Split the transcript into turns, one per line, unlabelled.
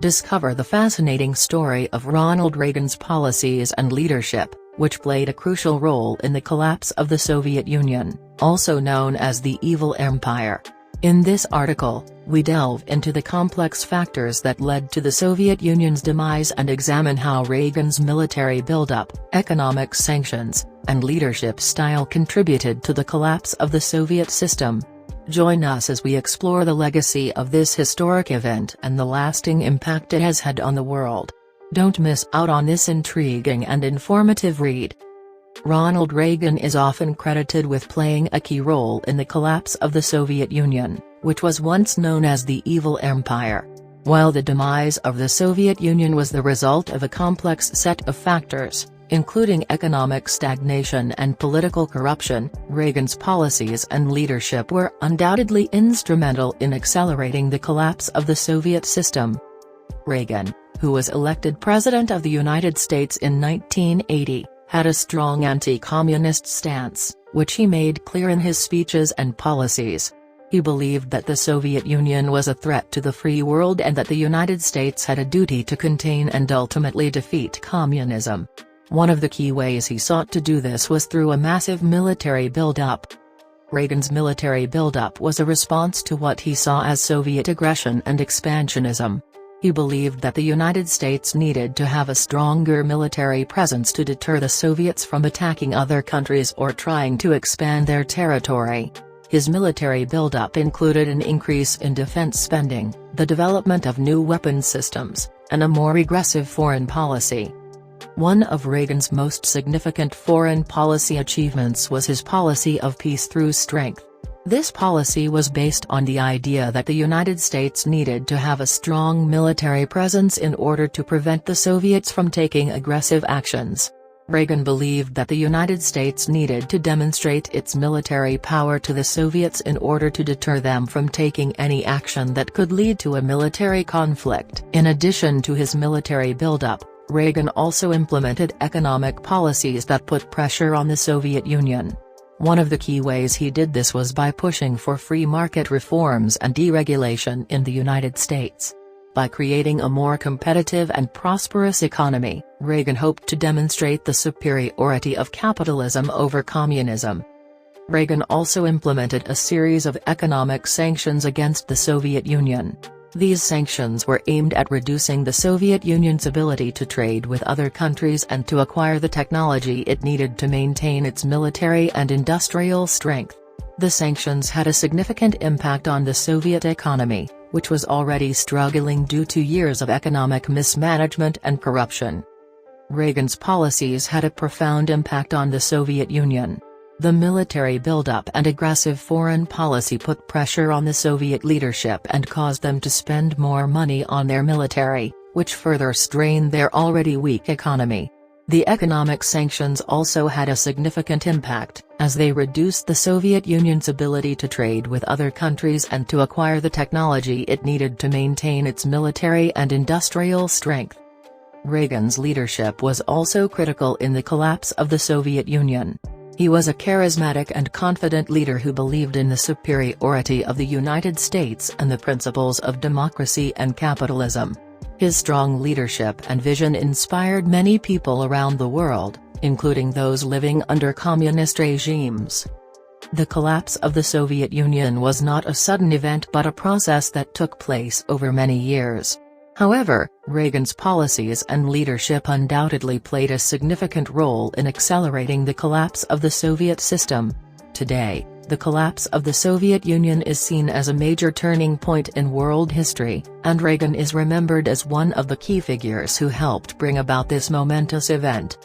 Discover the fascinating story of Ronald Reagan's policies and leadership, which played a crucial role in the collapse of the Soviet Union, also known as the Evil Empire. In this article, we delve into the complex factors that led to the Soviet Union's demise and examine how Reagan's military buildup, economic sanctions, and leadership style contributed to the collapse of the Soviet system. Join us as we explore the legacy of this historic event and the lasting impact it has had on the world. Don't miss out on this intriguing and informative read. Ronald Reagan is often credited with playing a key role in the collapse of the Soviet Union, which was once known as the Evil Empire. While the demise of the Soviet Union was the result of a complex set of factors, including economic stagnation and political corruption, Reagan's policies and leadership were undoubtedly instrumental in accelerating the collapse of the Soviet system. Reagan, who was elected President of the United States in 1980, had a strong anti-communist stance, which he made clear in his speeches and policies. He believed that the Soviet Union was a threat to the free world and that the United States had a duty to contain and ultimately defeat communism. One of the key ways he sought to do this was through a massive military buildup. Reagan's military buildup was a response to what he saw as Soviet aggression and expansionism. He believed that the United States needed to have a stronger military presence to deter the Soviets from attacking other countries or trying to expand their territory. His military buildup included an increase in defense spending, the development of new weapons systems, and a more aggressive foreign policy. One of Reagan's most significant foreign policy achievements was his policy of peace through strength. This policy was based on the idea that the United States needed to have a strong military presence in order to prevent the Soviets from taking aggressive actions. Reagan believed that the United States needed to demonstrate its military power to the Soviets in order to deter them from taking any action that could lead to a military conflict. In addition to his military buildup, Reagan also implemented economic policies that put pressure on the Soviet Union. One of the key ways he did this was by pushing for free market reforms and deregulation in the United States. By creating a more competitive and prosperous economy, Reagan hoped to demonstrate the superiority of capitalism over communism. Reagan also implemented a series of economic sanctions against the Soviet Union. These sanctions were aimed at reducing the Soviet Union's ability to trade with other countries and to acquire the technology it needed to maintain its military and industrial strength. The sanctions had a significant impact on the Soviet economy, which was already struggling due to years of economic mismanagement and corruption. Reagan's policies had a profound impact on the Soviet Union. The military buildup and aggressive foreign policy put pressure on the Soviet leadership and caused them to spend more money on their military, which further strained their already weak economy. The economic sanctions also had a significant impact, as they reduced the Soviet Union's ability to trade with other countries and to acquire the technology it needed to maintain its military and industrial strength. Reagan's leadership was also critical in the collapse of the Soviet Union. He was a charismatic and confident leader who believed in the superiority of the United States and the principles of democracy and capitalism. His strong leadership and vision inspired many people around the world, including those living under communist regimes. The collapse of the Soviet Union was not a sudden event but a process that took place over many years. However, Reagan's policies and leadership undoubtedly played a significant role in accelerating the collapse of the Soviet system. Today, the collapse of the Soviet Union is seen as a major turning point in world history, and Reagan is remembered as one of the key figures who helped bring about this momentous event.